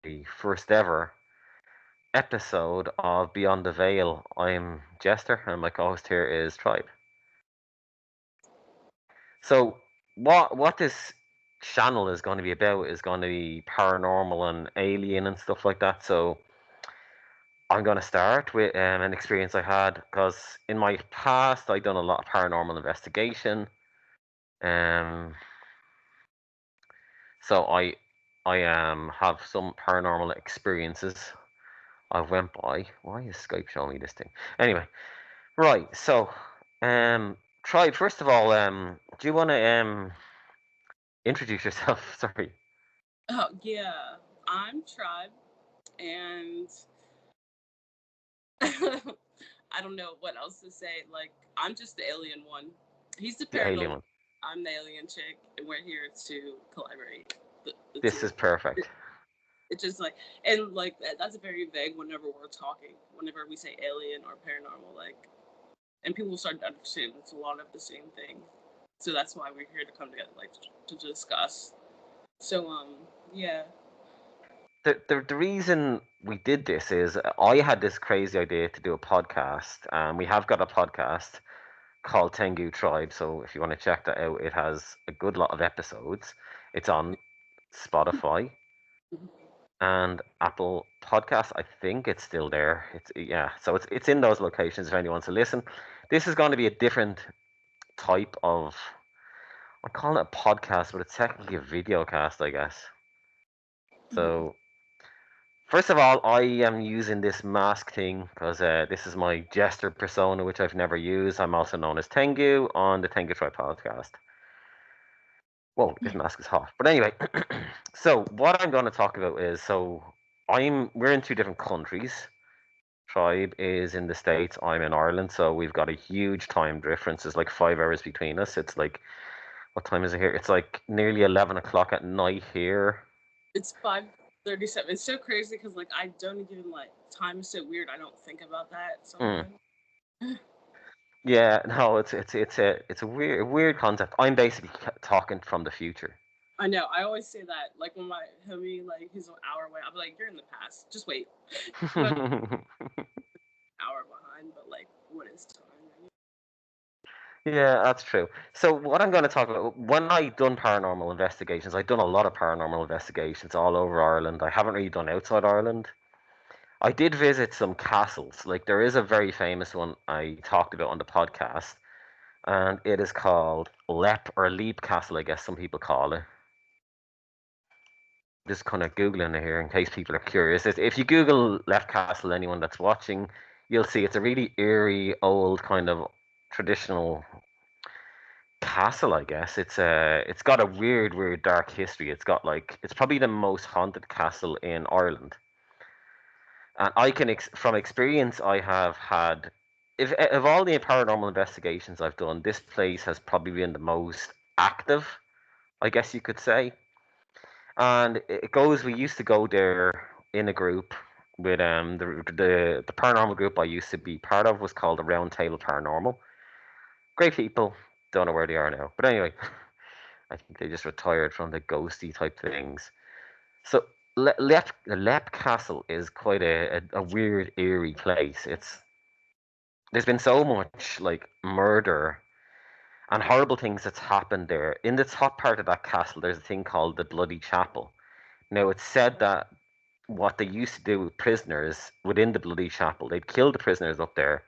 the first ever episode of Beyond the Veil. I'm Jester, and my co-host here is Tribe. So, what this channel is going to be about is going to be paranormal and alien and stuff like that. So, I'm going to start with an experience I had because in my past I've done a lot of paranormal investigation. Um, so I have some paranormal experiences I went by. Why is Skype showing me this thing? Anyway, right. So, Tribe. First of all, do you want to introduce yourself? Sorry. Oh yeah, I'm Tribe, and I don't know what else to say. Like I'm just the alien one. He's the The alien paranormal. one. I'm the alien chick, and we're here to collaborate. The This two. is perfect. It's just like and like that's very vague whenever we're talking. Whenever we say alien or paranormal, like, and people start to understand it's a lot of the same thing. So that's why we're here to come together, like to discuss. So yeah. The reason we did this is I had this crazy idea to do a podcast, and we have got a podcast called Tengu Tribe. So if you want to check that out, it has a good lot of episodes. It's on Spotify and Apple Podcasts. I think it's still there. It's yeah, so it's in those locations if anyone wants to listen. This is going to be a different type of. I'm calling it a podcast, but it's technically a video cast, I guess. So first of all, I am using this mask thing because this is my jester persona, which I've never used. I'm also known as Tengu on the Tengu Tribe podcast. Whoa, this mask is hot. But anyway, so what I'm going to talk about is we're in two different countries. Tribe is in the States, I'm in Ireland, so we've got a huge time difference. It's like 5 hours between us. It's like, what time is it here? It's like nearly 11 o'clock at night here. It's 5:37. It's so crazy because like I don't even like time is so weird. I don't think about that Mm. sometimes. Yeah, no, it's a weird concept. I'm basically talking from the future. I know. I always say that. Like when my homie like he's an hour away, I'll be like, "You're in the past. Just wait." But hour behind. But like, what is time? Yeah, that's true. So what I'm going to talk about, when I done paranormal investigations, I've done a lot of paranormal investigations all over Ireland. I haven't really done outside Ireland. I did visit some castles. Like there is a very famous one I talked about on the podcast, and it is called Lep or Leap Castle, I guess some people call it. Just kind of googling it here in case people are curious. If you Google Left Castle, anyone that's watching, you'll see it's a really eerie, old kind of traditional castle. I guess it's got a weird, dark history. It's probably the most haunted castle in Ireland, and I can from experience I have had. If of all the paranormal investigations I've done, this place has probably been the most active, I guess you could say. And it goes. We used to go there in a group with the paranormal group I used to be part of was called the Round Table Paranormal. Great people. Don't know where they are now, but anyway, I think they just retired from the ghosty type things. So Lep Castle is quite a weird, eerie place. There's been so much like murder and horrible things that's happened there. In the top part of that castle, there's a thing called the Bloody Chapel. Now, it's said that what they used to do with prisoners within the Bloody Chapel, they'd kill the prisoners up there,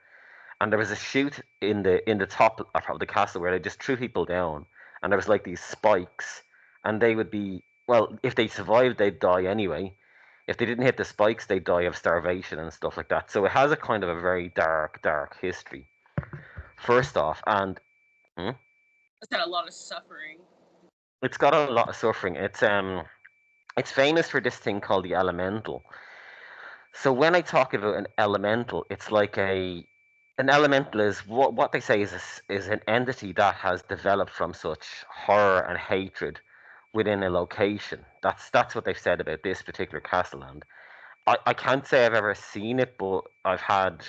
and there was a chute in the top of the castle where they just threw people down, and there was like these spikes, and they would be well, if they survived, they'd die anyway. If they didn't hit the spikes, they'd die of starvation and stuff like that. So it has a kind of a very dark history. First off, and hmm, It's got a lot of suffering. it's got a lot of suffering. It's famous for this thing called the elemental. So when I talk about an elemental, it's like an elemental is what they say is an entity that has developed from such horror and hatred within a location. That's what they've said about this particular castle. And I can't say I've ever seen it, but I've had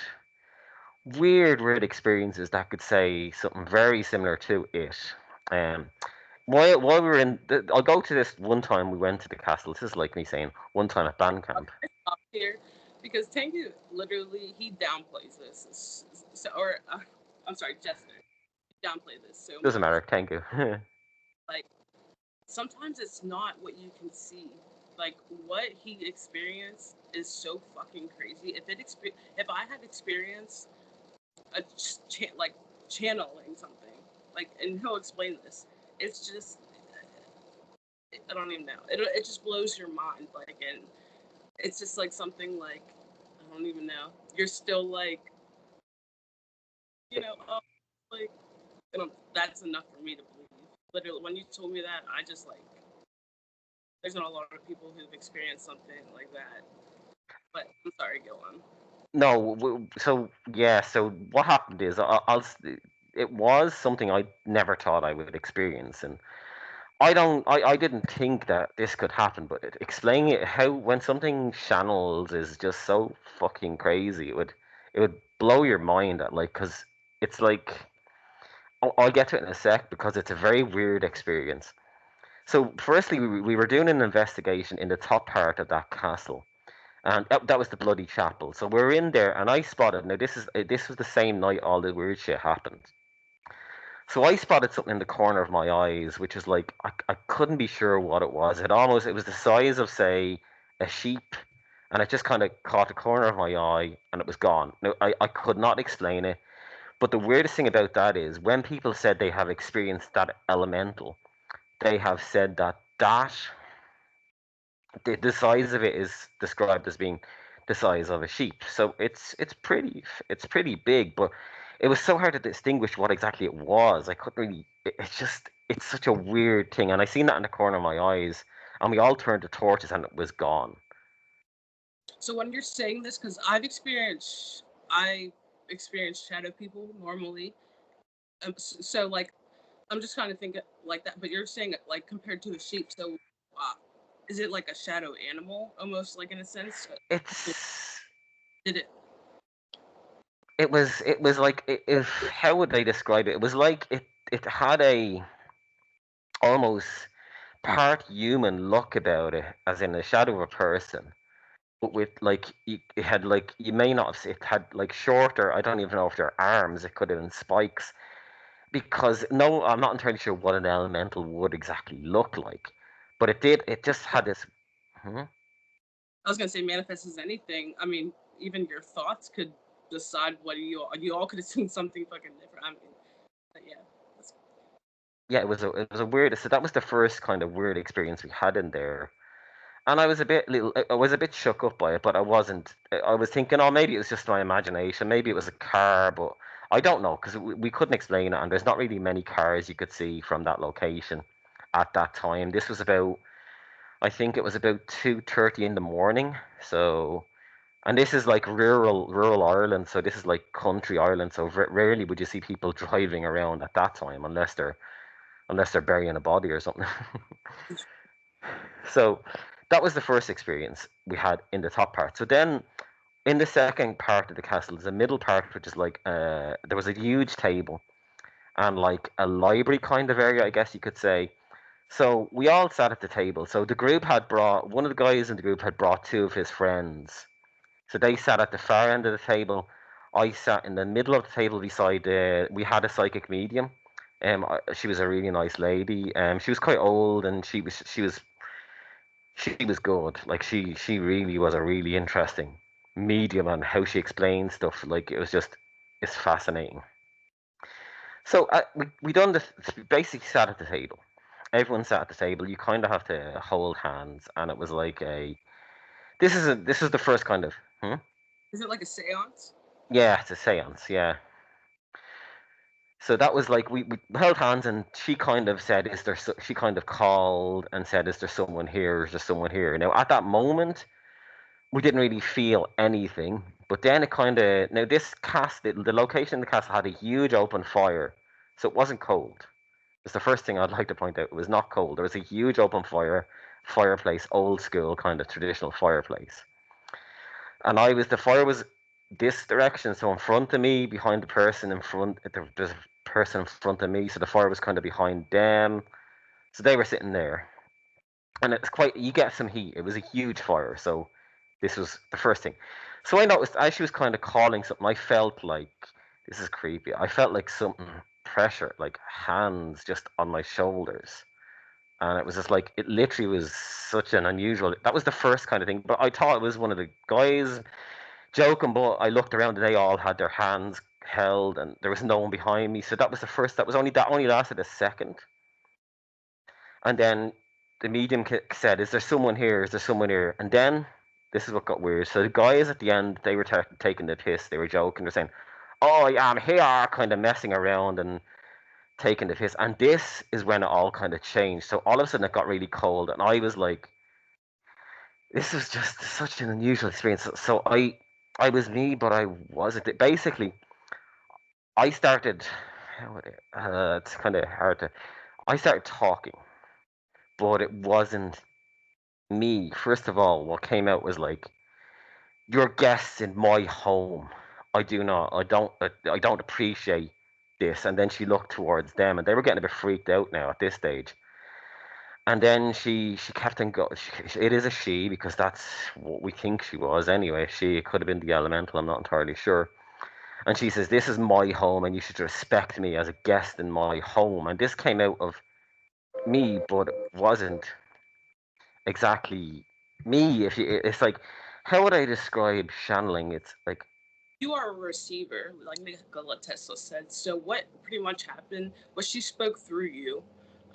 weird experiences that could say something very similar to it. Um, while we were I'll go to this one time we went to the castle. This is like me saying one time at band camp. Stop here because Tengu literally he downplays this. So, or I'm sorry, Jester, he downplay this so Doesn't much. matter. Thank you. Like sometimes it's not what you can see. Like what he experienced is so fucking crazy. If I had experienced a like channeling something, like, and he'll explain this. It's just I don't even know. It just blows your mind. Like, and it's just like something like I don't even know. You're still like, oh, like, that's enough for me to believe. Literally, when you told me that, I just like, there's not a lot of people who've experienced something like that. But I'm sorry, go on. No, so yeah, so what happened is it was something I never thought I would experience, and I didn't think that this could happen, but explaining it how when something channels is just so fucking crazy, it would blow your mind at like because it's like I'll get to it in a sec because it's a very weird experience. So firstly, we were doing an investigation in the top part of that castle, and that was the bloody chapel. So we're in there, and I spotted. Now this was the same night all the weird shit happened. So I spotted something in the corner of my eyes, which is like I couldn't be sure what it was. It was the size of say a sheep, and it just kind of caught the corner of my eye, and it was gone. Now I could not explain it, but the weirdest thing about that is when people said they have experienced that elemental, they have said that the size of it is described as being the size of a sheep. So it's pretty big, but it was so hard to distinguish what exactly it was. I couldn't really. It's such a weird thing, and I seen that in the corner of my eyes, and we all turned to torches, and it was gone. So when you're saying this, because I experienced shadow people normally. So like, I'm just kind of thinking like that. But you're saying like compared to a sheep. So is it like a shadow animal almost like in a sense? It's Did it? it was like if how would I describe it? It was like it had a almost part human look about it, as in the shadow of a person, but with like it had like you may not have it had like shorter. I don't even know if they're arms. It could have been spikes because no, I'm not entirely sure what an elemental would exactly look like, but it did. It just had this. Hmm? I was gonna say manifest as anything. I mean, even your thoughts could decide what you all could have seen something fucking different. I mean, but yeah. Yeah, it was a weird. So that was the first kind of weird experience we had in there, and I was a bit shook up by it, but I wasn't. I was thinking, oh, maybe it was just my imagination. Maybe it was a car, but I don't know because we couldn't explain it, and there's not really many cars you could see from that location at that time. This was about, I think it was about 2:30 in the morning. So, and this is like rural Ireland, so this is like country Ireland. So rarely would you see people driving around at that time unless they're burying a body or something. So that was the first experience we had in the top part. So then in the second part of the castle, there's a middle part which is like there was a huge table and like a library kind of area, I guess you could say. So we all sat at the table. So the group had brought one of the guys in the group had brought two of his friends. So they sat at the far end of the table. I sat in the middle of the table beside. We had a psychic medium. She was a really nice lady. She was quite old, and she was good. Like she really was a really interesting medium, and how she explained stuff. Like it's fascinating. So we done this. Basically sat at the table. Everyone sat at the table. You kind of have to hold hands, and it was like a. This is the first kind of. Hmm? Is it like a séance? Yeah, it's a seance. Yeah. So that was like we held hands, and she kind of said, "Is there?" She kind of called and said, "Is there someone here? Is there someone here?" Now at that moment, we didn't really feel anything. But then it kind of now this castle, the location in the castle had a huge open fire, so it wasn't cold. It's the first thing I'd like to point out. It was not cold. There was a huge open fireplace, old school kind of traditional fireplace. And the fire was this direction, so in front of me, behind the person in front, there's a person in front of me, so the fire was kind of behind them. So they were sitting there, and it's quite. You get some heat. It was a huge fire, so this was the first thing. So I noticed as she was kind of calling something, I felt like this is creepy. I felt like something pressure, like hands just on my shoulders. And it was just like it literally was such an unusual. That was the first kind of thing. But I thought it was one of the guys joking. But I looked around and they all had their hands held, and there was no one behind me. So that was the first. That only lasted a second. And then the medium said, "Is there someone here? Is there someone here?" And then this is what got weird. So the guys at the end, they were taking the piss. They were joking. They're saying, "Oh, yeah, I'm here," kind of messing around and taking the piss. And this is when it all kind of changed. So all of a sudden it got really cold, and I was like, "This was just such an unusual experience." So I was me, but I wasn't. Basically, I started. It's kind of hard to. I started talking, but it wasn't me. First of all, what came out was like, "You're guests in my home. I don't appreciate this." And then she looked towards them, and they were getting a bit freaked out now at this stage. And then she kept on going. It is a she because that's what we think she was anyway. She could have been the elemental. I'm not entirely sure. And she says, "This is my home, and you should respect me as a guest in my home." And this came out of me, but it wasn't exactly me. It's like, how would I describe channeling? It's like, You are a receiver, like Nikola Tesla said. So what pretty much happened was she spoke through you.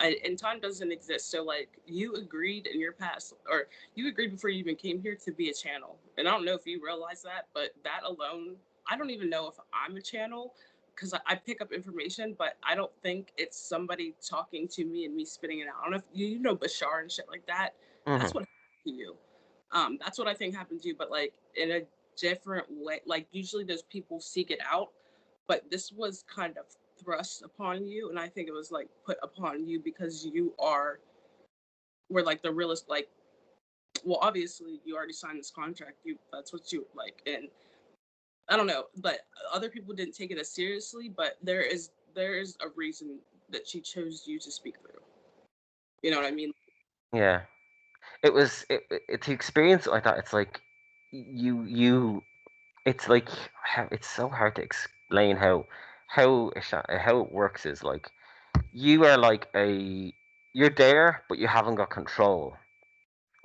And time doesn't exist. So like you agreed in your past, or you agreed before you even came here to be a channel. And I don't know if you realize that, but that alone, I don't even know if I'm a channel because I pick up information, but I don't think it's somebody talking to me and me spitting it out. I don't know if you know Bashar and shit like that. That's mhm, what happened to you. That's what I think happened to you, but like in a different way. Like usually those people seek it out, but this was kind of thrust upon you, and I think it was like put upon you because you were like the realest. Like, well, obviously you already signed this contract. That's what you like, and I don't know, but other people didn't take it as seriously. But there is a reason that she chose you to speak through. You know what I mean? yeah. It's the experience like that. It's like you. It's like it's so hard to explain how it works. Is like you are like you're there, but you haven't got control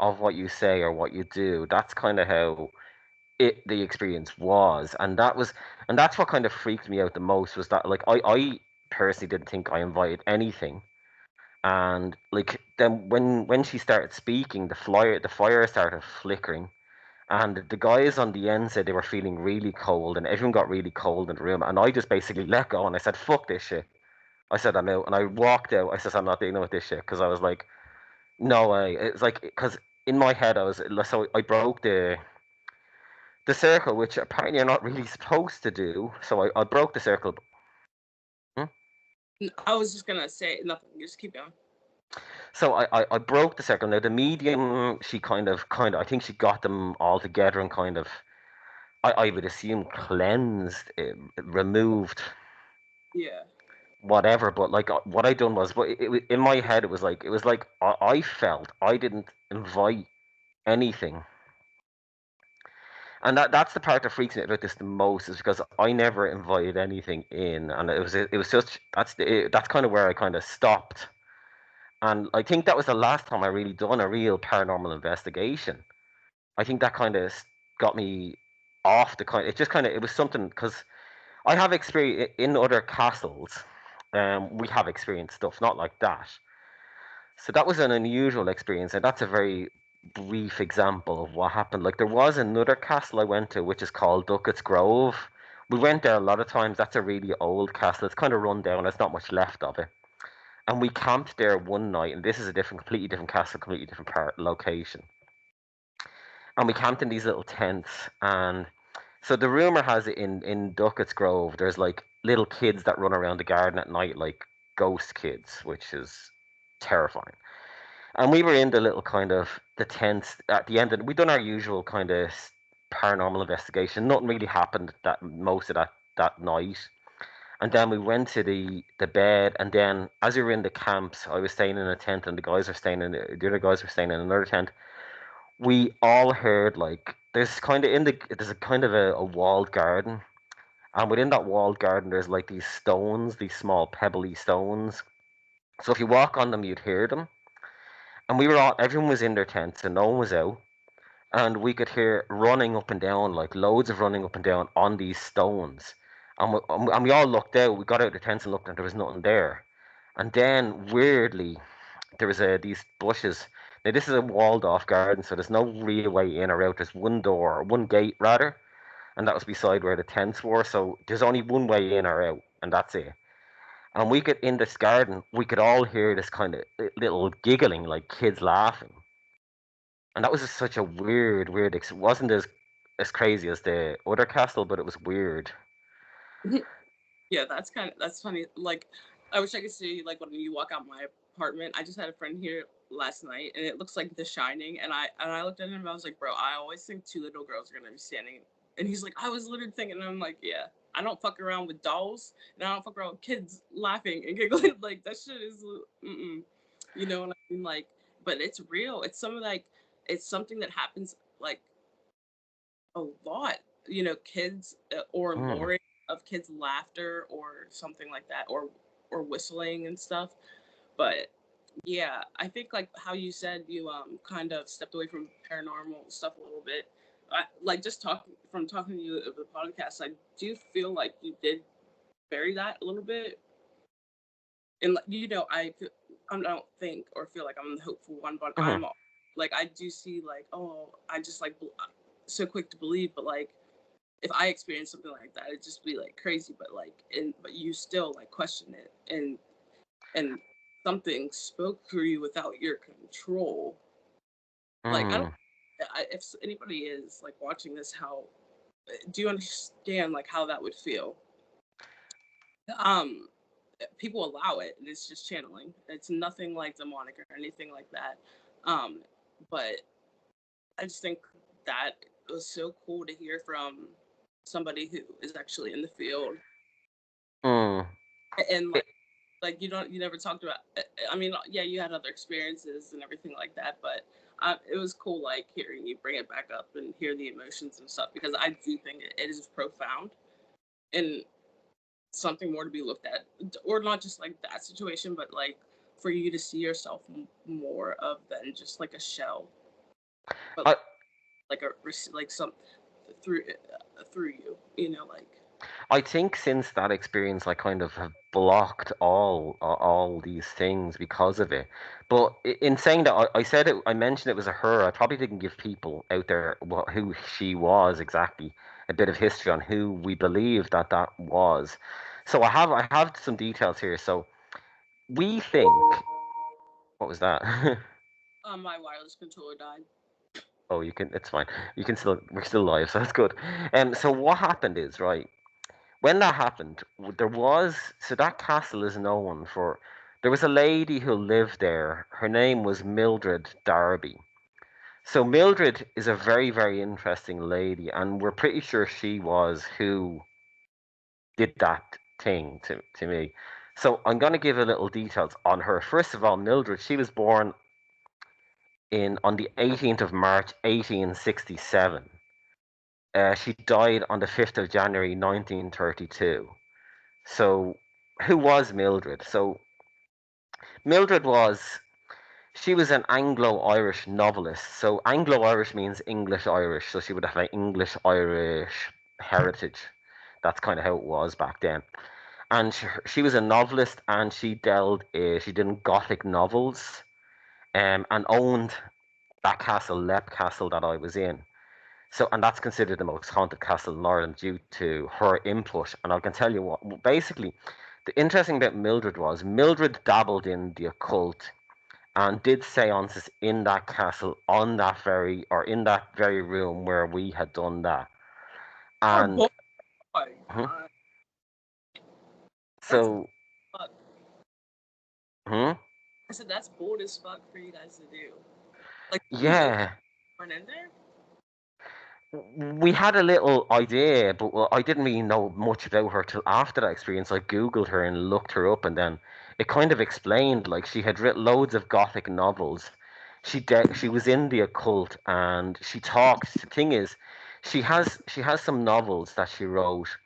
of what you say or what you do. That's kind of how the experience was, and that's what kind of freaked me out the most was that like I personally didn't think I invited anything. And like then when she started speaking, the fire started flickering, and the guys on the end said they were feeling really cold, and everyone got really cold in the room. And I just basically let go, and I said, "Fuck this shit." I said, "I'm out," and I walked out. I said, "I'm not dealing with this shit," because I was like, "No way." It's like because in my head I was so I broke the circle, which apparently you're not really supposed to do. So I broke the circle. Hmm? I was just gonna say nothing. Just keep going. So I broke the circle. Now the medium, she kind of, I think she got them all together and kind of, I would assume cleansed, removed Yeah. whatever. But like what I done was, but in my head it was like I felt I didn't invite anything, and that's the part that freaks me out about this the most is because I never invited anything in, and it was just that's kind of where I kind of stopped. And I think that was the last time I really done a real paranormal investigation. I think that kind of got me off the kind. It just kind of it was something because I have experience in other castles. We have experienced stuff not like that. So that was an unusual experience, and that's a very brief example of what happened. Like there was another castle I went to, which is called Duckett's Grove. We went there a lot of times. That's a really old castle. It's kind of run down. There's not much left of it. And we camped there one night, and this is a completely different castle, completely different location. And we camped in these little tents, and so the rumor has it in Duckett's Grove, there's like little kids that run around the garden at night, like ghost kids, which is terrifying. And we were in the little kind of the tents at the end, and we done our usual kind of paranormal investigation. Nothing really happened that most of that night. And then we went to the bed, and then as we were in the camps, I was staying in a tent, and the guys were staying in the other guys were staying in another tent. We all heard like there's a kind of a walled garden, and within that walled garden there's like these stones, these small pebbly stones. So if you walk on them, you'd hear them. And everyone was in their tents, and no one was out. And we could hear running up and down, like loads of running up and down on these stones. And we all looked out. We got out of the tents and looked, and there was nothing there. And then weirdly, there was these bushes. Now this is a walled off garden, so there's no real way in or out. There's one door, one gate rather, and that was beside where the tents were. So there's only one way in or out, and that's it. And we could in this garden, we could all hear this kind of little giggling, like kids laughing. And that was just such a weird. It wasn't as crazy as the other castle, but it was weird. Yeah, that's funny. Like, I wish I could see like when you walk out my apartment. I just had a friend here last night, and it looks like The Shining. And I looked at him and I was like, bro, I always think two little girls are gonna be standing. And he's like, I was literally thinking. And I'm like, yeah, I don't fuck around with dolls, and I don't fuck around with kids laughing and giggling. Like that shit is, you know what I mean? Like, but it's real. It's something that happens like a lot. You know, kids or Mm, luring of kids' laughter or something like that, or whistling and stuff. But yeah, I think like how you said you kind of stepped away from paranormal stuff a little bit. Like just talking to you of the podcast, I do feel like you did bury that a little bit. And you know, I don't think or feel like I'm the hopeful one, but mhm. like I do see like, oh, I just like so quick to believe, but like if I experienced something like that, it'd just be like crazy. But like, but you still like question it, and something spoke through you without your control. Like I don't, Mm. if anybody is like watching this, how do you understand like how that would feel? Um, People allow it, and it's just channeling. It's nothing like demonic or anything like that. Um, but I just think that it was so cool to hear from somebody who is actually in the field Mm. and It, you never talked about. I mean, yeah, you had other experiences and everything like that, but it was cool like hearing you bring it back up and hear the emotions and stuff because I do think it is profound and something more to be looked at, or not just like that situation, but like for you to see yourself more of than just like a shell, but I like a like some through through you, you know, like. I think since that experience, I kind of have blocked all these things because of it. But in saying that, I said it, I mentioned it was a her. I probably didn't give people out there who she was exactly, a bit of history on who we believe that was. So I have some details here. So we think, what was that? My wireless controller died. Oh, you can. It's fine. You can still. We're still live, so that's good. So what happened is right. When that happened, there was so that castle is known for. There was a lady who lived there. Her name was Mildred Darby. So Mildred is a very interesting lady, and we're pretty sure she was who did that thing to me. So I'm going to give a little details on her. First of all, Mildred, she was born in on the 18th of March 1867. She died on the 5th of January 1932. So, who was Mildred? So, Mildred she was an Anglo-Irish novelist. So, Anglo-Irish means English-Irish. So, she would have an English-Irish heritage. That's kind of how it was back then. And she was a novelist, and she did Gothic novels, and owned that castle, Lep Castle, that I was in. So, and that's considered the most haunted castle in Ireland due to her input. And I can tell you what, basically, the interesting bit Mildred was Mildred dabbled in the occult and did seances in that castle in that very room where we had done that. Oh And boy, hmm, that's so, fuck. hmm, I said that's bold as fuck for you guys to do. Like you know, yeah. run in there. we had a little idea, but I didn't really know much about her till after that experience. I googled her and looked her up, and then it kind of explained like she had written loads of gothic novels. She was in the occult, and she talks. The thing is, she has some novels that she wrote.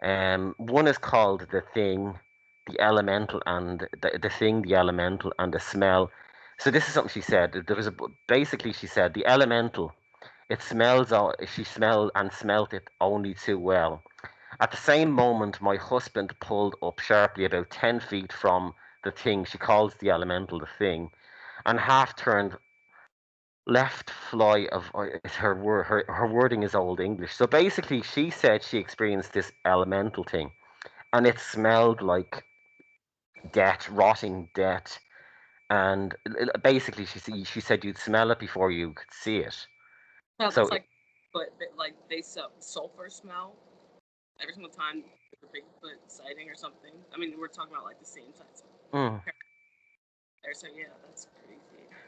One is called The Thing, The Elemental, and the Thing, The Elemental, and the Smell. So this is something she said. There was a basically she said the elemental, it smells. She smelled and smelt it only too well. At the same moment, my husband pulled up sharply about 10 feet from the thing she calls the elemental, the thing, and half turned left fly of her wording is old English. So basically, she said she experienced this elemental thing, and it smelled like death, rotting death. And basically, she said you'd smell it before you could see it. No, So that's like, but like they sulfur smell every single time there's a Bigfoot sighting or something. I mean, we're talking about like the same types of mm. there. So yeah, that's crazy.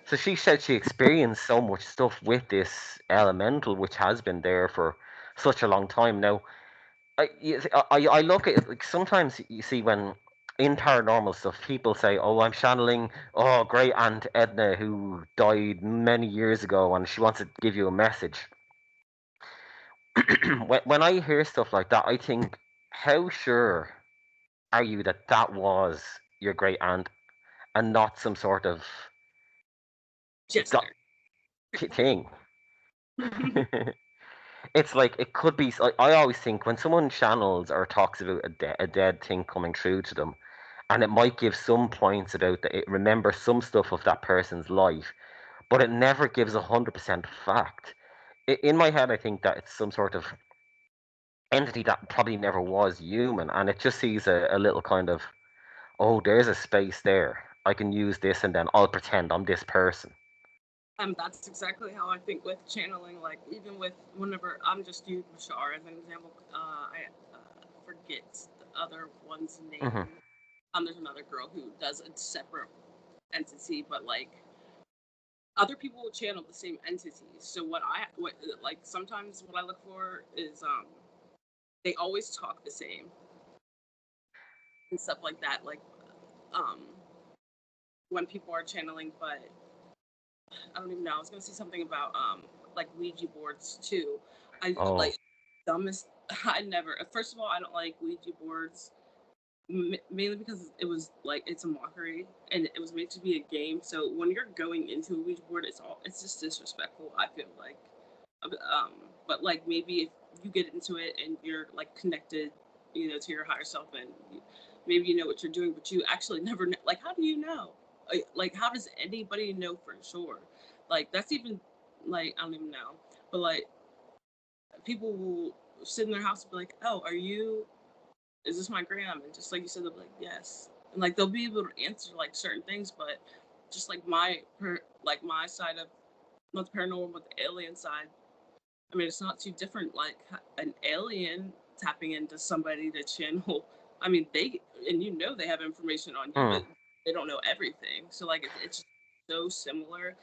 So she said she experienced so much stuff with this elemental, which has been there for such a long time now. I look at it like sometimes you see when in paranormal stuff people say, "Oh, I'm channeling great Aunt Edna who died many years ago, and she wants to give you a message." When I hear stuff like that, I think, how sure are you that that was your great aunt and not some sort of Jester. thing? It's like it could be. I always think when someone channels or talks about a dead thing coming through to them, and it might give some points about that. It remembers some stuff of that person's life, but it never gives 100% fact. In my head, I think that it's some sort of entity that probably never was human, and it just sees a little kind of, oh, there's a space there. I can use this, and then I'll pretend I'm this person. That's exactly how I think with channeling. Like even with whenever I'm just using Bashar as an example, I forget the other one's Hmm. name. There's another girl who does a separate entity, but like other people will channel the same entities. So what like sometimes what I look for is they always talk the same and stuff like that. Like um when people are channeling, but I don't even know. I was gonna say something about like Ouija boards too. I Oh, like dumbest. I never. First of all, I don't like Ouija boards mainly because it was like it's a mockery and it was made to be a game. So when you're going into a Ouija board, it's just disrespectful. I feel like, um, but like maybe if you get into it and you're like connected, to your higher self and maybe you know what you're doing, but you actually never know. Like, how do you know? Like, how does anybody know for sure? Like, that's even like I don't even know, but like people will sit in their house and be like, "Oh, are you? Is this my gram?" And just like you said, they'll be like, "Yes," and like they'll be able to answer like certain things, but just like my side of not the paranormal but the alien side. I mean, it's not too different. Like an alien tapping into somebody to channel. I mean, they have information on you, hmm. but they don't know everything. So like it's so similar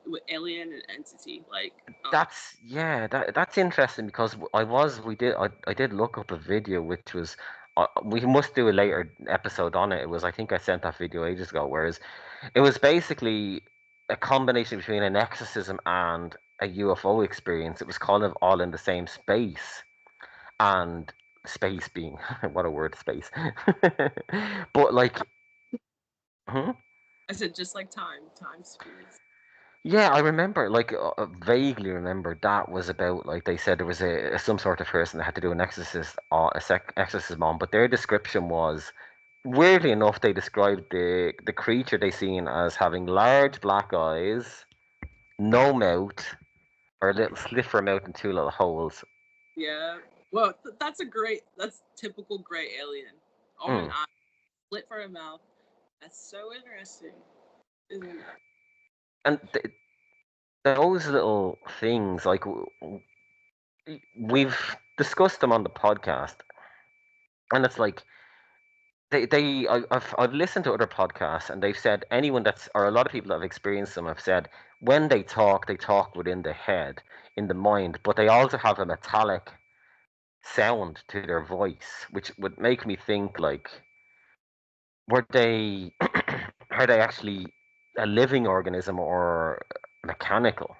with alien and entity. Like That's yeah, that's interesting because I did look up a video which was we must do a later episode on it. It was I think I sent that video ages ago, whereas it was basically a combination between an exorcism and a UFO experience. It was kind of all in the same space, and space being what a word, space. But like, hmm? I said, just like time speeds. Yeah, I remember, like, vaguely remember that was about, like, they said there was some sort of person that had to do an exorcism on, but their description was, weirdly enough, they described the creature they seen as having large black eyes, no mouth, or a little slit for a mouth and two little holes. Yeah. Well, that's typical gray alien. On an Mm. eye, slit for a mouth. That's so interesting, isn't it? And those little things, like, we've discussed them on the podcast, and it's like, I've listened to other podcasts and they've said anyone that's or a lot of people that have experienced them have said when they talk within the head in the mind, but they also have a metallic sound to their voice, which would make me think like, were they are they actually a living organism or mechanical?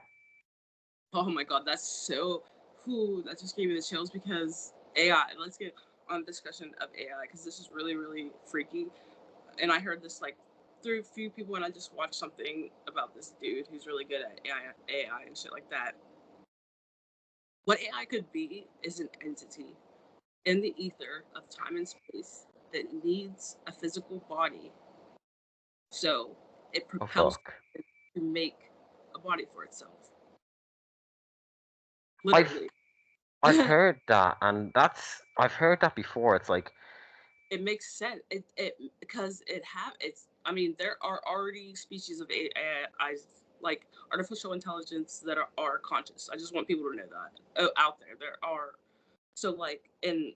Oh my god, that's so cool. That just gave me the chills because AI. Let's get on discussion of AI because this is really, really freaky. And I heard this like through a few people, and I just watched something about this dude who's really good at AI and shit like that. What AI could be is an entity in the ether of time and space that needs a physical body, so it Oh propels fuck. it to make a body for itself. I've Literally. I've heard that, and I've heard that before. It's like, It makes sense. It because it's. I mean, there are already species of AI, like artificial intelligence that are conscious. I just want people to know that out there there are. So like in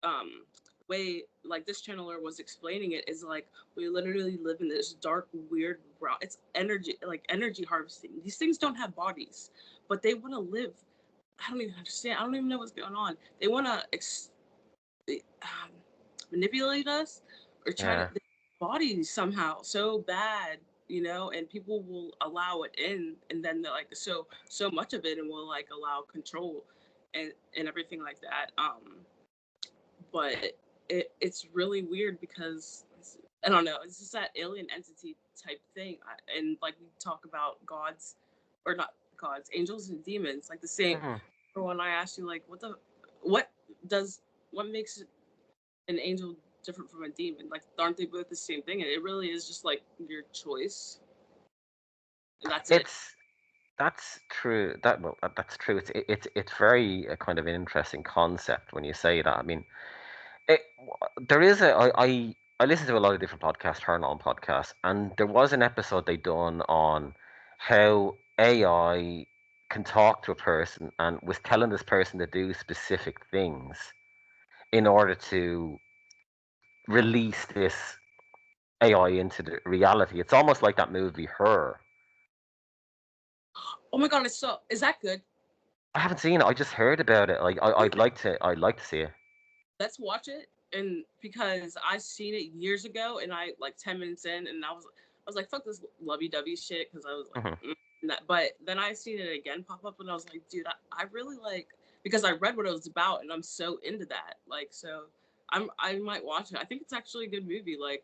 um way like this channeler was explaining it is like we literally live in this dark weird world. It's energy, like energy harvesting. These things don't have bodies, but they want to live. I don't even understand. I don't even know what's going on. They want to um, manipulate us or try to yeah, bodies somehow so bad, you know, and people will allow it in, and then they're like so much of it, and will like allow control and everything like that. But it's really weird because I don't know, it's just that alien entity type thing. And like we talk about gods, or not gods, angels and demons, like the same. mhm. For when I asked you, like, what does, what makes an angel different from a demon? Like, aren't they both the same thing? And it really is just like your choice, and that's it. It's That's true. That's true. It's very kind of an interesting concept when you say that. I mean, it, there is I listen to a lot of different podcasts, paranormal podcasts, and there was an episode they done on how AI can talk to a person and was telling this person to do specific things in order to release this AI into the reality. It's almost like that movie Her. Oh my god, it's so, is that good? I haven't seen it. I just heard about it. Like I'd like to see it. Let's watch it. And because I seen it years ago, and I like 10 minutes in, and I was like, fuck this lovey-dovey shit, because I was like, Mhm. but then I seen it again pop up, and I was like, dude, I really like, because I read what it was about, and I'm so into that. Like, so I might watch it. I think it's actually a good movie. Like,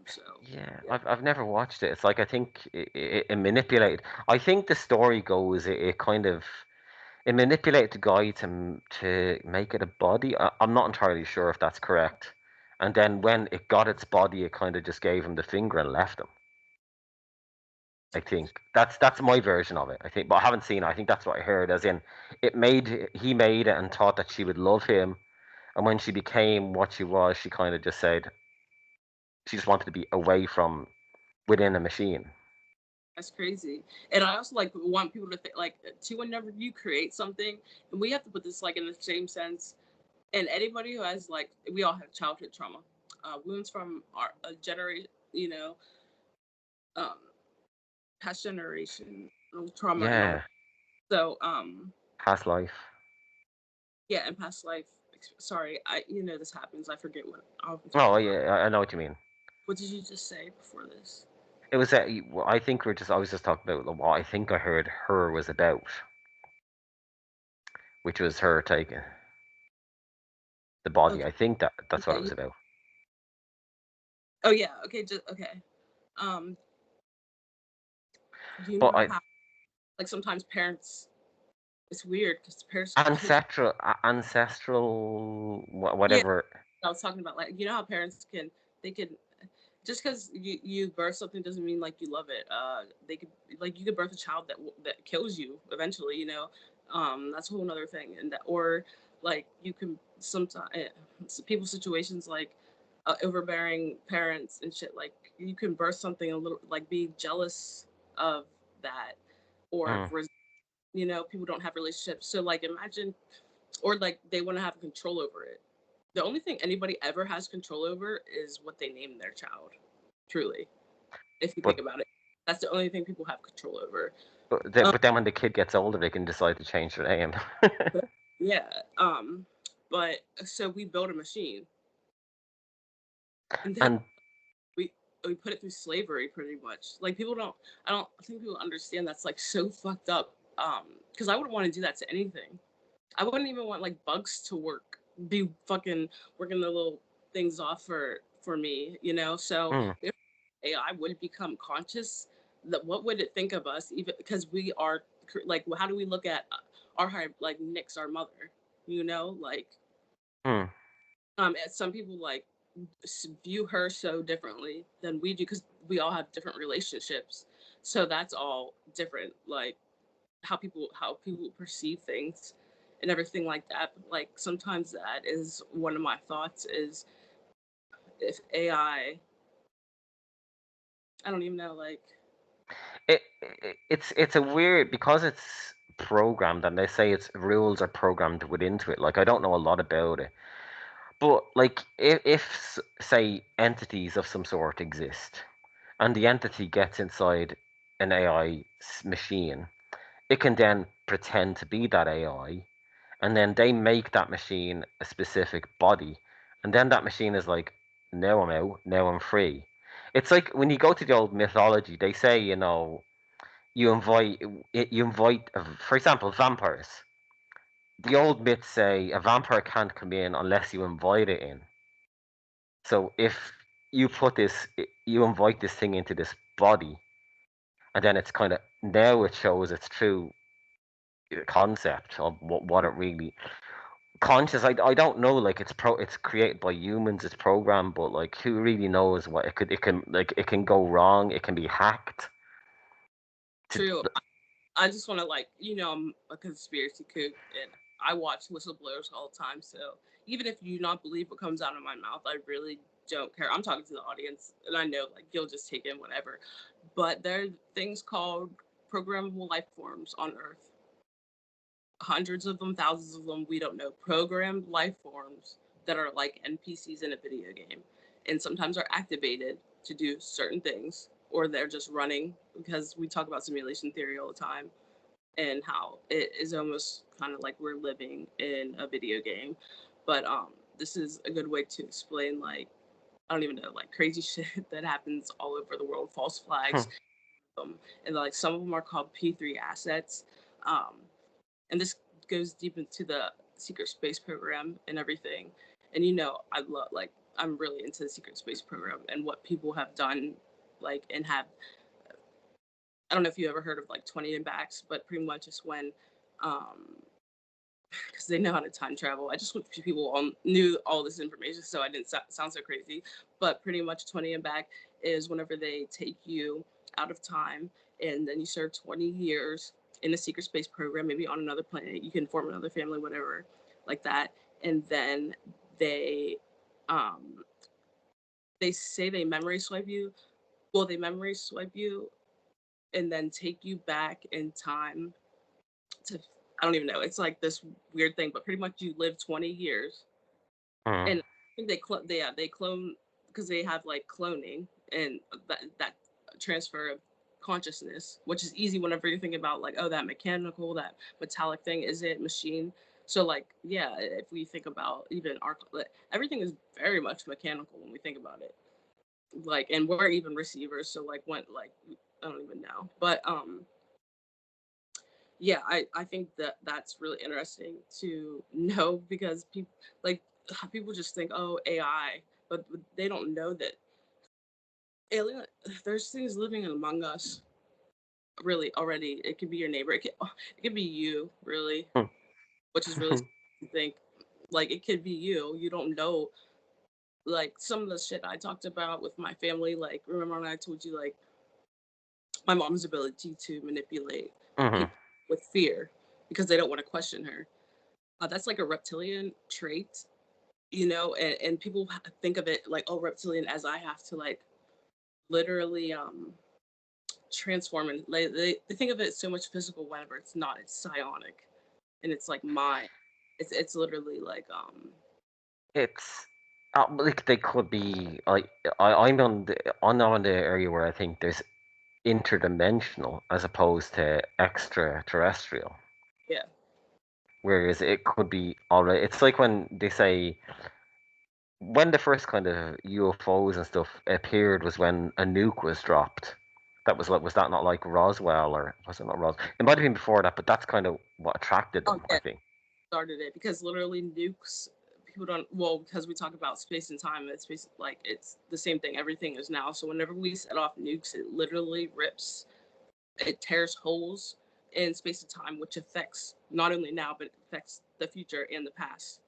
so Yeah, yeah. I've never watched it. It's like I think it manipulated. I think the story goes it kind of it manipulated the guy to make it a body. I'm not entirely sure if that's correct. And then when it got its body, it kind of just gave him the finger and left him. I think that's my version of it. I think, but I haven't seen it. I think that's what I heard. As in, he made it and thought that she would love him, and when she became what she was, she kind of just said she just wanted to be away from within a machine. That's crazy. And I also like want people to think like too, whenever you create something, and we have to put this like in the same sense. And anybody who has like, we all have childhood trauma, wounds from our generation, you know, um, past generation trauma and all that. Yeah, So past life. yeah, and past life. Sorry, I, you know, this happens. I forget what I'll be Oh talking about. yeah, I know what you mean. What did you just say before this? It was well, I think I was just talking about what I think I heard her was about, which was her taking the body. Okay. I think that's what Yeah. it was about. Oh yeah. Okay. Just okay. Um, do you But know I how like sometimes parents? It's weird because parents can. ancestral Yeah, whatever. I was talking about, like, you know how parents can, they can, just because you birth something doesn't mean like you love it. They could, like, you could birth a child that kills you eventually, you know. That's a whole other thing. And that, or like you can sometimes people situations like overbearing parents and shit, like you can birth something a little, like be jealous of that, or Mm, you know, people don't have relationships, so like imagine, or like they want to have control over it. The only thing anybody ever has control over is what they name their child. Truly, if you think but about it, that's the only thing people have control over. Um, But then when the kid gets older, they can decide to change their name. yeah. But so we built a machine, and then And we we put it through slavery, pretty much. Like people don't. I don't think people understand that's like so fucked up. Because I wouldn't want to do that to anything. I wouldn't even want like bugs to be fucking working their little things off for me, you know. So mm, if AI would become conscious, that what would it think of us? Even because we are like, how do we look at like Nick's our mother, you know? Like, mm. and some people like view her so differently than we do because we all have different relationships. So that's all different. Like how people perceive things and everything like that. But like sometimes that is one of my thoughts is if I don't even know like It's a weird, because it's programmed, and they say its rules are programmed within it. Like, I don't know a lot about it, but like if say entities of some sort exist, and the entity gets inside an AI machine, it can then pretend to be that AI, and then they make that machine a specific body, and then that machine is like, now I'm out, now I'm free. It's like when you go to the old mythology, they say, you invite, for example, vampires. The old myths say a vampire can't come in unless you invite it in. So if you invite this thing into this body, and then it's kind of, now it shows its true concept of what it really conscious. I don't know. Like, it's created by humans. It's programmed, but like, who really knows what it can go wrong. It can be hacked. To true. I just want to like I'm a conspiracy kook and I watch whistleblowers all the time. So even if you not believe what comes out of my mouth, I really don't care. I'm talking to the audience, and I know like you'll just take in whatever. But there are things called programmable life forms on Earth. Hundreds of them, thousands of them, we don't know. Programmed life forms that are like NPCs in a video game, and sometimes are activated to do certain things, or they're just running because we talk about simulation theory all the time and how it is almost kind of like we're living in a video game. But this is a good way to explain like I don't even know like crazy shit that happens all over the world, false Hmm. flags, and like some of them are called P3 assets, um, and this goes deep into the secret space program and everything. And I love like I'm really into the secret space program and what people have done, like and have I don't know if you ever heard of like 20 and backs, but pretty much it's when um because they know how to time travel. I just wish people all knew all this information so I didn't sound so crazy. But pretty much 20 and back is whenever they take you out of time and then you serve 20 years in a secret space program, maybe on another planet. You can form another family, whatever, like that. And then they um they say they memory swipe you. Well, they memory swipe you and then take you back in time to I don't even know. It's like this weird thing, but pretty much you live 20 years, Hmm. and I think they clone because they have like cloning and that transfer of consciousness, which is easy whenever you're thinking about like that mechanical, that metallic thing, is it machine? So like yeah, if we think about even our like, everything is very much mechanical when we think about it. Like and we're even receivers, so like when like I don't even know, but yeah, I think that that's really interesting to know because people like people just think AI, but they don't know that alien there's things living among us really already. It could be your neighbor, it could be you really, which is really I think like it could be you don't know like some of the shit I talked about with my family. Like remember when I told you like my mom's ability to manipulate Hmm. people with fear because they don't want to question her. That's like a reptilian trait, and people think of it like, oh, reptilian as I have to like literally transform and they think of it so much physical whenever it's not. It's psionic and it's like mind. It's literally like It's like, they could be like, I'm on the area where I think there's interdimensional as opposed to extraterrestrial. Yeah. Whereas it could be already. It's like when they say when the first kind of UFOs and stuff appeared was when a nuke was dropped. That was like, was that not like Roswell, or was it not Roswell? It might have been before that, but that's kind of what attracted Oh them, I yeah, think. started it because literally nukes. People don't, well, because we talk about space and time. It's space, like it's the same thing. Everything is now. So whenever we set off nukes, it literally rips, it tears holes in space and time, which affects not only now but it affects the future and the past.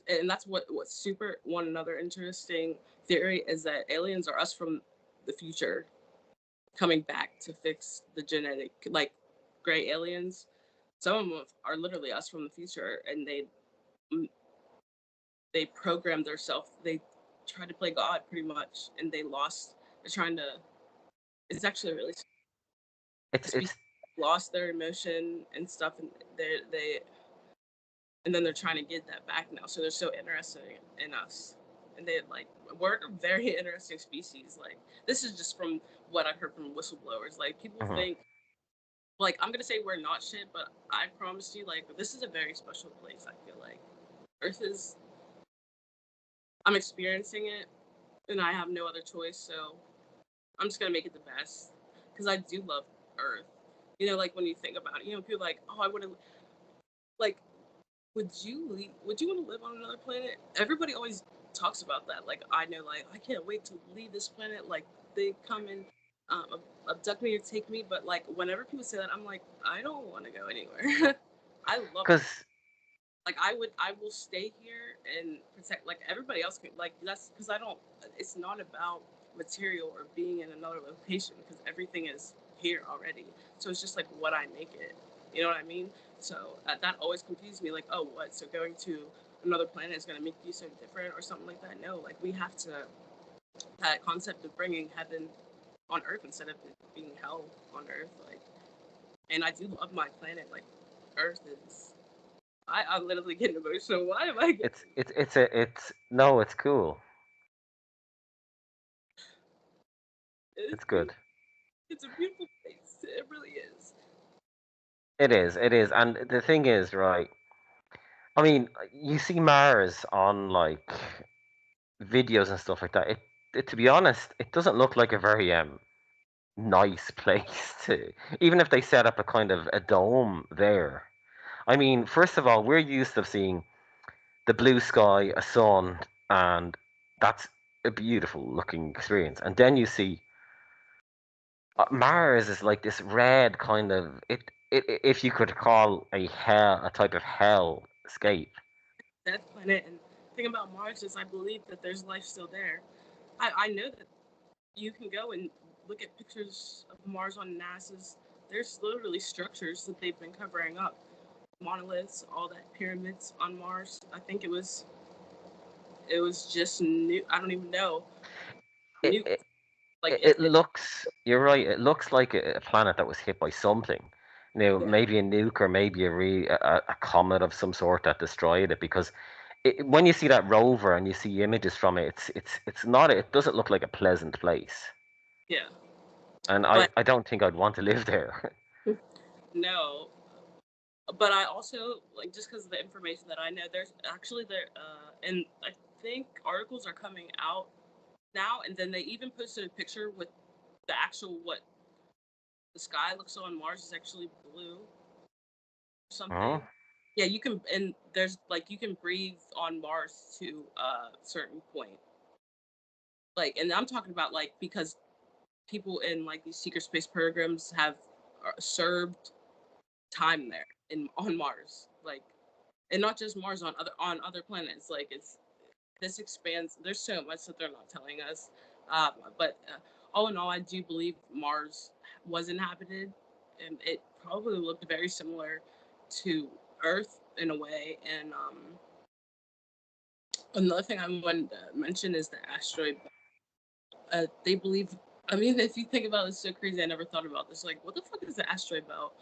And that's what's super one another interesting theory is that aliens are us from the future coming back to fix the genetic, like gray aliens. Some of them are literally us from the future, and they programmed themselves. They tried to play God pretty much, and they lost. They're trying to. It's actually really It's speak it's lost their emotion and stuff, and they and then they're trying to get that back now. So they're so interested in us, and they like we're a very interesting species. Like this is just from what I heard from whistleblowers. Like people mhm. think like I'm gonna say we're not shit, but I promise you, like this is a very special place. I feel like Earth is. I'm experiencing it, and I have no other choice. So I'm just gonna make it the best because I do love Earth. You know, like when you think about it, you know, people are like, oh, I would have like, would you want to live on another planet? Everybody always talks about that. Like I know, like I can't wait to leave this planet. Like they come and abduct me or take me, but like whenever people say that, I'm like, I don't want to go anywhere. I love Because like I will stay here and protect like everybody else can like that's because I don't it's not about material or being in another location because everything is here already, so it's just like what I make it, you know what I mean? So that always confused me, like, oh, what, so going to another planet is going to make you so different or something like that? No, like we have to, that concept of bringing heaven on earth instead of it being hell on earth, like, and I do love my planet, like earth is, I'm literally getting emotional. Why am I getting it's no, it's cool. it's It's good. beautiful? It's a beautiful place. It really is. It is, and the thing is, right? I mean, you see Mars on like videos and stuff like that. To be honest, it doesn't look like a very nice place to, even if they set up a kind of a dome there. I mean, first of all, we're used to seeing the blue sky, a sun, and that's a beautiful looking experience. And then you see Mars is like this red kind of if you could call a hell, a type of hell escape. Death planet, and the thing about Mars is I believe that there's life still there. I know that you can go and look at pictures of Mars on NASA's. There's literally structures that they've been covering up, monoliths, all that pyramids on Mars. I think it was just new. I don't even know. It, New, it, like it looks. You're right. It looks like a planet that was hit by something. yeah, Maybe a nuke or maybe a comet of some sort that destroyed it. Because when you see that rover and you see images from it, it's not. It doesn't look like a pleasant place. yeah. And But I don't think I'd want to live there. no, but I also like just because of the information that I know, there's actually there, and I think articles are coming out now, and then they even posted a picture with the actual what the sky looks on Mars is actually blue or Oh, something. Yeah, you can, and there's like you can breathe on Mars to a certain point. Like, and I'm talking about like because people in like these secret space programs have served time there in on Mars, like, and not just Mars on other planets. Like, it's this expands. There's so much that they're not telling us. But all in all, I do believe Mars was inhabited, and it probably looked very similar to Earth in a way. And another thing I wanted to mention is the asteroid. They believe. I mean, if you think about it, it's so crazy. I never thought about this. Like, what the fuck is the asteroid belt?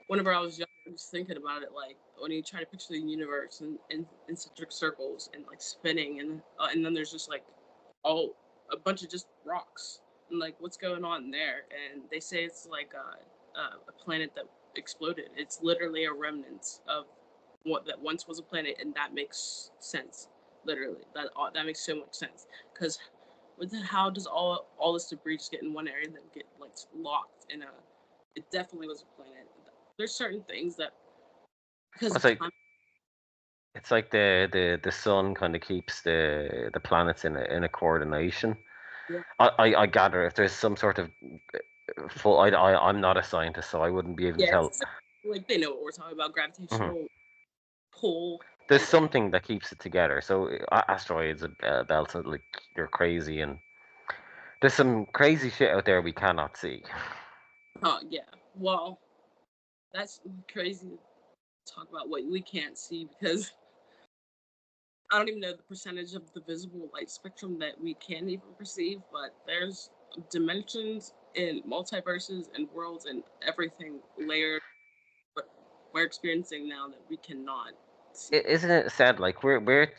Whenever I was young, I was thinking about it, like when you try to picture the universe in centric circles and like spinning, and then there's just like all a bunch of just rocks. And like, what's going on there? And they say it's like a planet that exploded. It's literally a remnant of what that once was a planet, and that makes sense. Literally, that makes so much sense. Because how does all this debris just get in one area and then get like locked in a? It definitely was a planet. There's certain things that because It's of like time. the sun kind of keeps the planets in a coordination. Yeah, I gather if there's some sort of full, I'm not a scientist, so I wouldn't be able to yeah. tell. Like they know what we're talking about, Mhm. gravitational pull There's and something that keeps it together. So asteroids, belts, like they're crazy, and there's some crazy shit out there we cannot see. yeah. Well, that's crazy to talk about what we can't see because I don't even know the percentage of the visible light spectrum that we can even perceive, but there's dimensions and multiverses and worlds and everything layered what we're experiencing now that we cannot see. Isn't it said like we're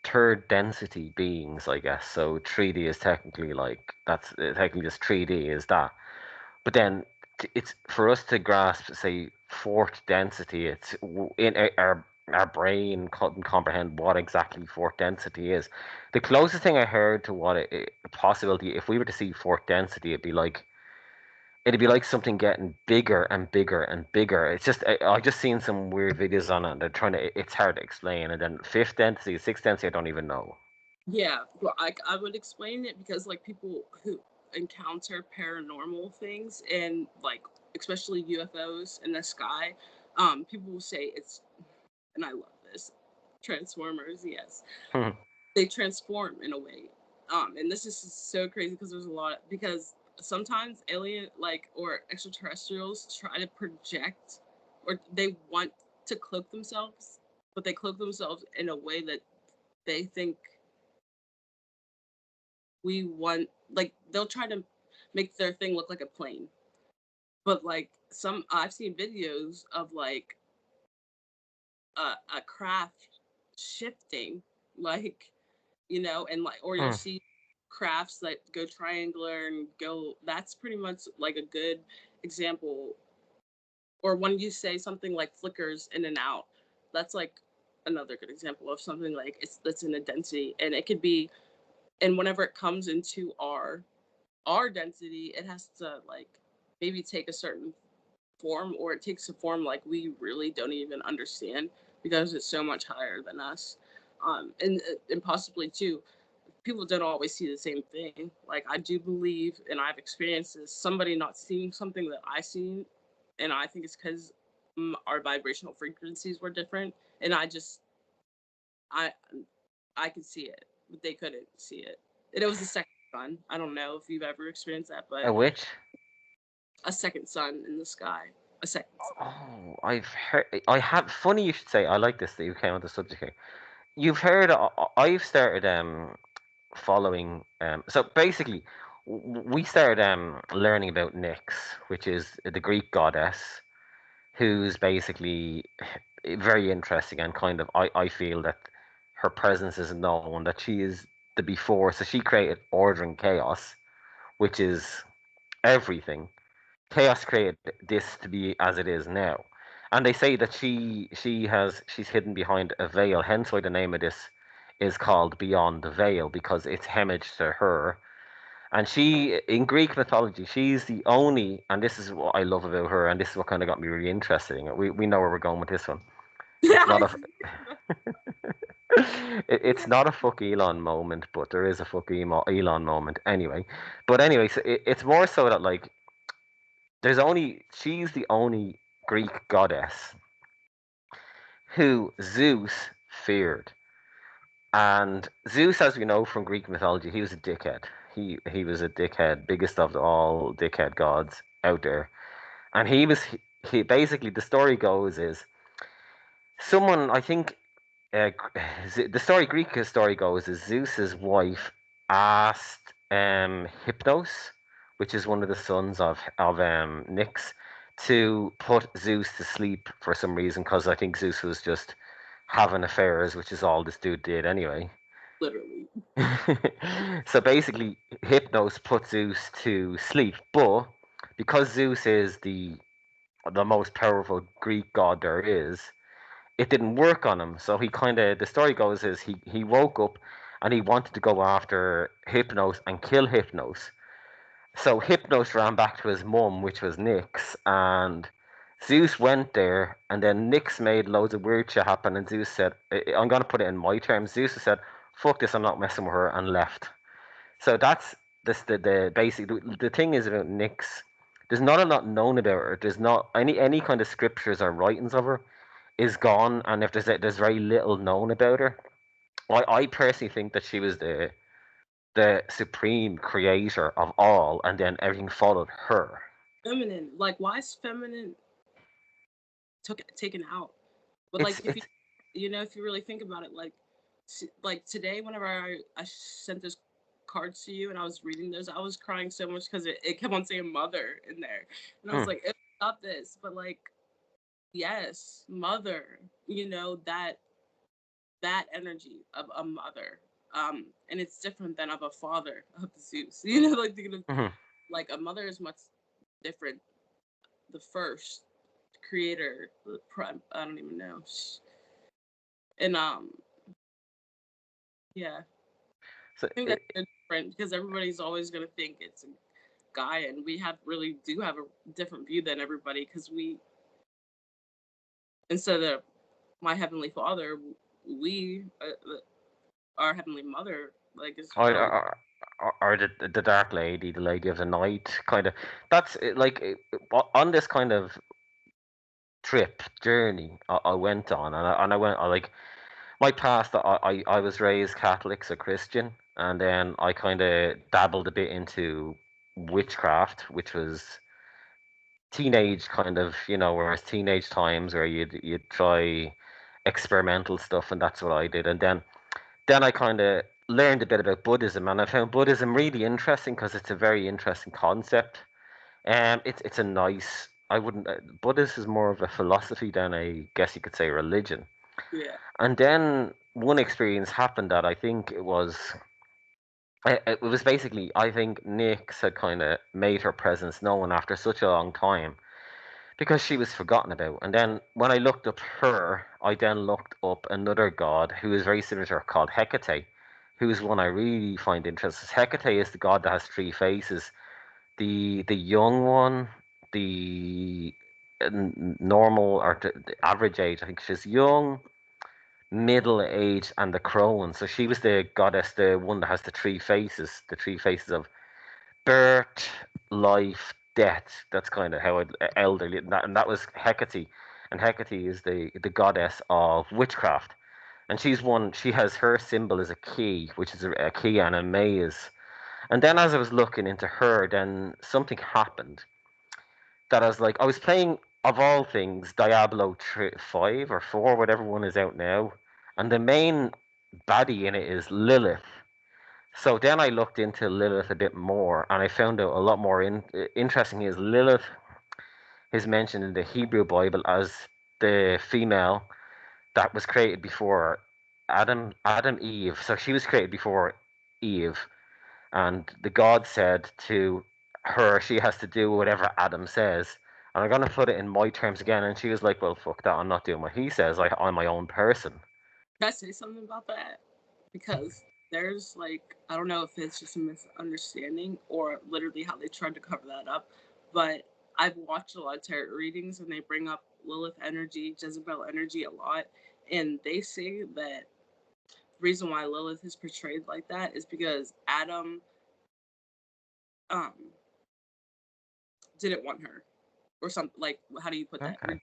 third density beings, I guess. So 3D is technically like that's technically just 3D is that. But then it's for us to grasp, say, fourth density. It's in our brain couldn't comprehend what exactly fourth density is. The closest thing I heard to what a possibility, if we were to see fourth density, it'd be like something getting bigger and bigger and bigger. It's just I just seen some weird videos on it. And they're trying to. It's hard to explain. And then fifth density, sixth density, I don't even know. Yeah, well, I would explain it because like people who encounter paranormal things and like especially UFOs in the sky, people will say it's and I love this Transformers. Yes, they transform in a way. And this is so crazy because there's a lot because sometimes alien like or extraterrestrials try to project or they want to cloak themselves, but they cloak themselves in a way that they think we want like they'll try to make their thing look like a plane. But like some I've seen videos of like a craft shifting like and like or you'll Hmm. see crafts that go triangular and go that's pretty much like a good example or when you say something like flickers in and out that's like another good example of something like it's that's in a density and it could be and whenever it comes into our density it has to like maybe take a certain form or it takes a form like we really don't even understand because it's so much higher than us and possibly too people don't always see the same thing. Like I do believe, and I've experienced this, somebody not seeing something that I seen, and I think it's because our vibrational frequencies were different, and I I could see it, but they couldn't see it. And it was a second sun. I don't know if you've ever experienced that, A but witch? a second sun in the sky, a second sun. Oh, I've heard. I have. Funny you should say. I like this that you came on the subject here. You've heard. I've started following. So basically, we started learning about Nyx, which is the Greek goddess, who's basically very interesting and kind of. I feel that her presence is known. That she is the before. So she created order and chaos, which is everything. Chaos created this to be as it is now. And they say that she's hidden behind a veil, hence why the name of this is called Beyond the Veil, because it's homage to her. And she in Greek mythology, she's the only and this is what I love about her, and this is what kind of got me really interested in it. We know where we're going with this one. Yeah, It's not a it's not a fuck Elon moment, but there is a fuck Elon moment anyway. But anyway, so it's more so that like she's the only Greek goddess who Zeus feared. And Zeus, as we know from Greek mythology, he was a dickhead. He was a dickhead, biggest of all dickhead gods out there. And he basically the story goes is someone I think uh, the Greek story goes is Zeus's wife asked Hypnos, which is one of the sons of Nyx, to put Zeus to sleep for some reason because I think Zeus was just having affairs, which is all this dude did anyway. literally. So basically, Hypnos put Zeus to sleep, but because Zeus is the most powerful Greek god there is, it didn't work on him. So he kind of, the story goes is he woke up and he wanted to go after Hypnos and kill Hypnos. So Hypnos ran back to his mum, which was Nyx, and Zeus went there, and then Nyx made loads of weird shit happen, and Zeus said, I'm going to put it in my terms, Zeus said, fuck this, I'm not messing with her, and left. So that's this the basic, the thing is about Nyx, there's not a lot known about her, there's not any kind of scriptures or writings of her is gone, and if there's very little known about her. I personally think that she was the supreme creator of all, and then everything followed her. Feminine, like why is feminine taken out? But It's like if you it's if you really think about it, like today, whenever I sent those cards to you and I was reading those, I was crying so much because it kept on saying mother in there, and I was mm, like, stop this. But like, yes, mother, that energy of a mother, and it's different than of a father of Zeus. Like thinking of mhm. like a mother is much different. The first creator, I don't even know, and yeah, So I think that's different because everybody's always gonna think it's a guy, and we really do have a different view than everybody because we, instead of my heavenly father, we our heavenly mother, like is or, our or the dark lady, the lady of the night, kind of. That's like on this kind of trip journey I went on, and I went I like my past. I was raised Catholic, so Christian, and then I kind of dabbled a bit into witchcraft, which was teenage kind of, whereas teenage times where you'd try experimental stuff, and that's what I did. And then I kind of learned a bit about Buddhism, and I found Buddhism really interesting because it's a very interesting concept. It's a nice. I wouldn't. Buddhism is more of a philosophy than I guess you could say religion. yeah. And then one experience happened that I think it was basically, I think Nyx had kind of made her presence known after such a long time because she was forgotten about. And then when I looked up her, I then looked up another god who is very similar to her called Hecate, who is one I really find interesting. Hecate is the god that has three faces. The young one, the normal or the average age, I think she's young, middle age, and the crone. So she was the goddess, the one that has the three faces of birth, life, death. That's kind of how elderly, and that was Hecate. And Hecate is the goddess of witchcraft. And she's one, she has her symbol as a key, which is a key and a maze. And then as I was looking into her, then something happened that I was like, I was playing, of all things, Diablo 5 or 4, whatever one is out now. And the main baddie in it is Lilith. So then I looked into Lilith a bit more, and I found out a lot more interesting. Is Lilith is mentioned in the Hebrew Bible as the female that was created before Adam Eve. So she was created before Eve, and the God said to her she has to do whatever Adam says. And I'm gonna put it in my terms again, and she was like, "Well, fuck that! I'm not doing what he says. I'm my own person." Can I say something about that? Because there's like, I don't know if it's just a misunderstanding or literally how they tried to cover that up, but I've watched a lot of tarot readings and they bring up Lilith energy, Jezebel energy a lot, and they say that the reason why Lilith is portrayed like that is because Adam um didn't want her or something. Like, how do you put that? Okay.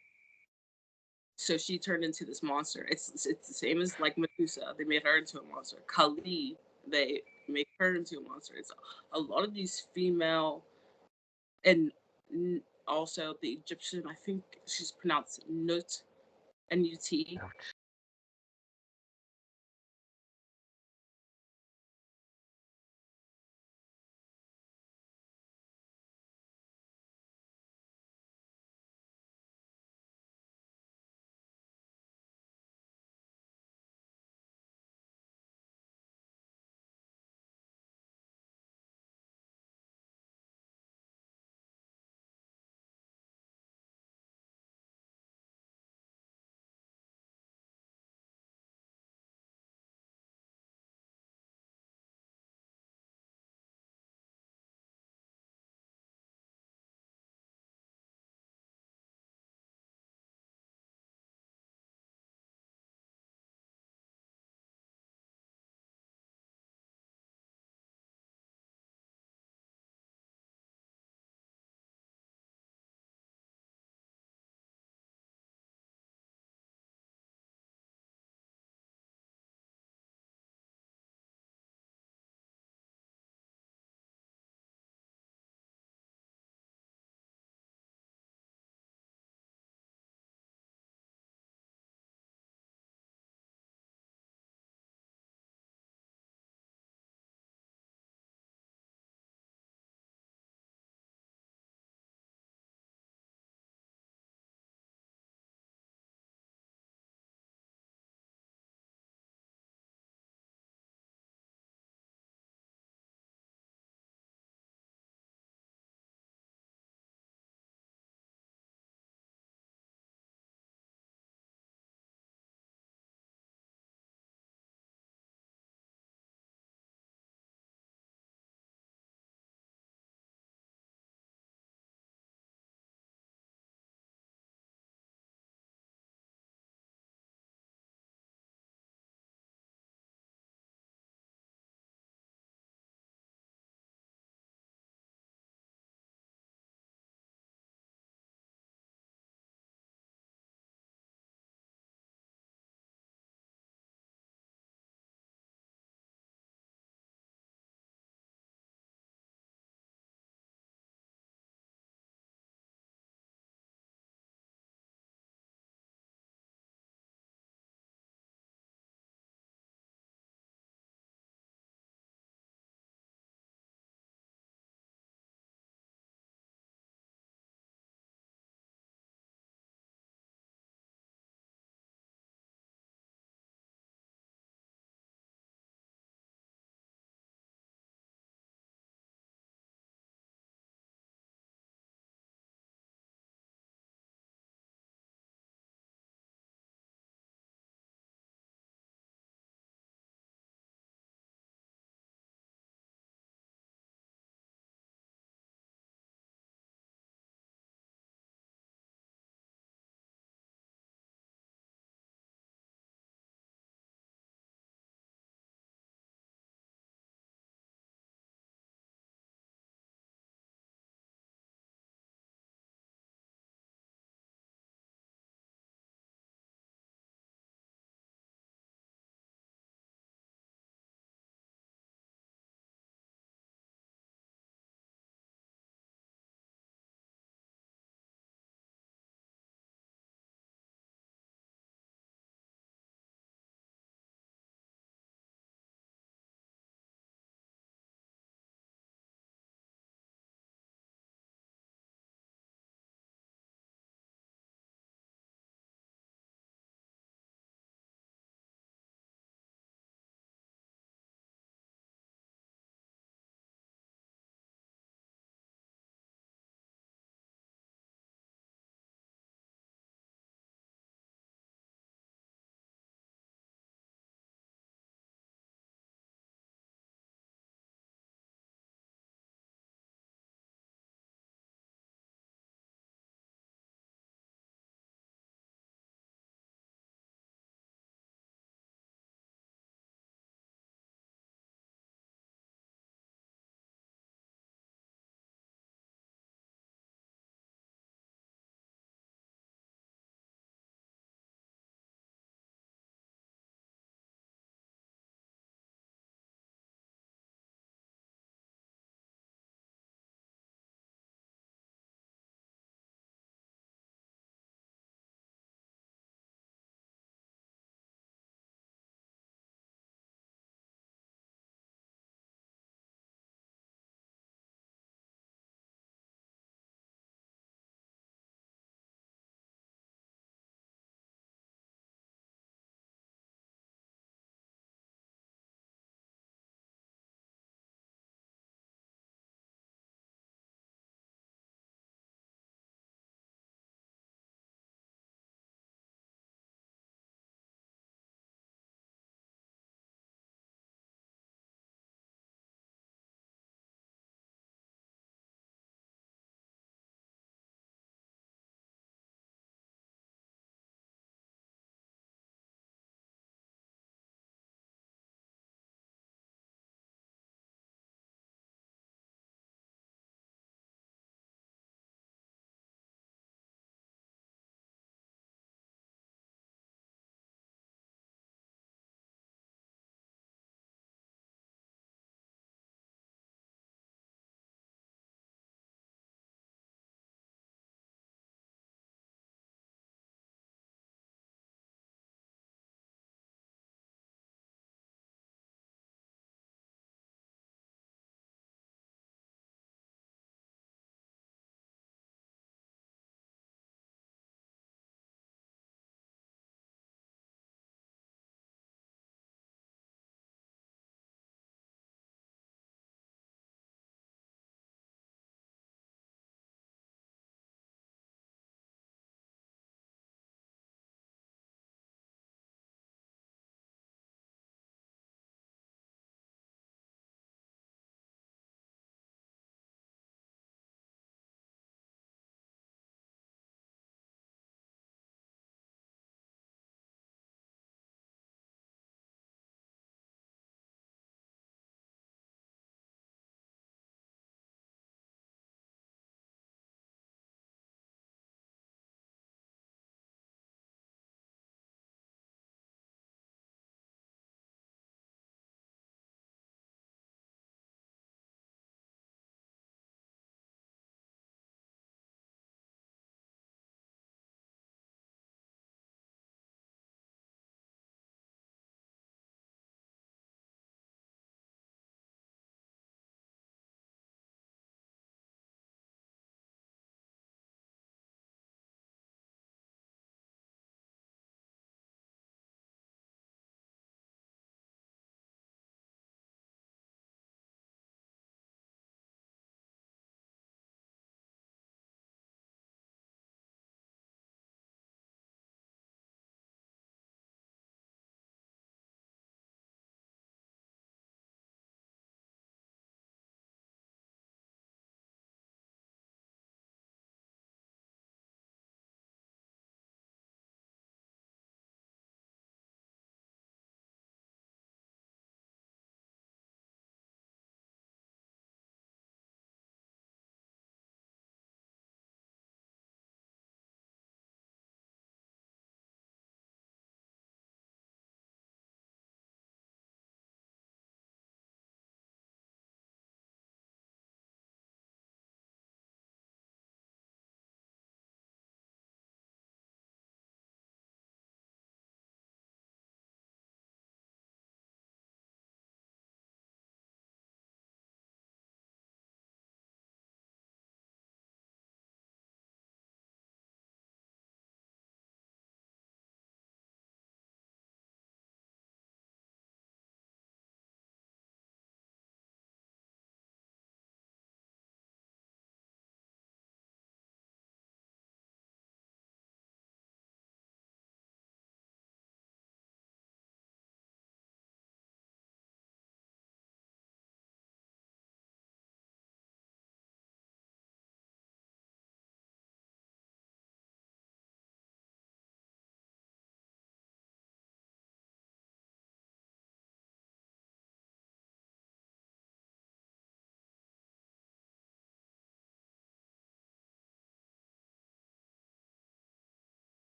So she turned into this monster. It's the same as like Medusa. They made her into a monster. Kali, they make her into a monster. It's a lot of these female, and also the Egyptian. I think she's pronounced Nut, Nut.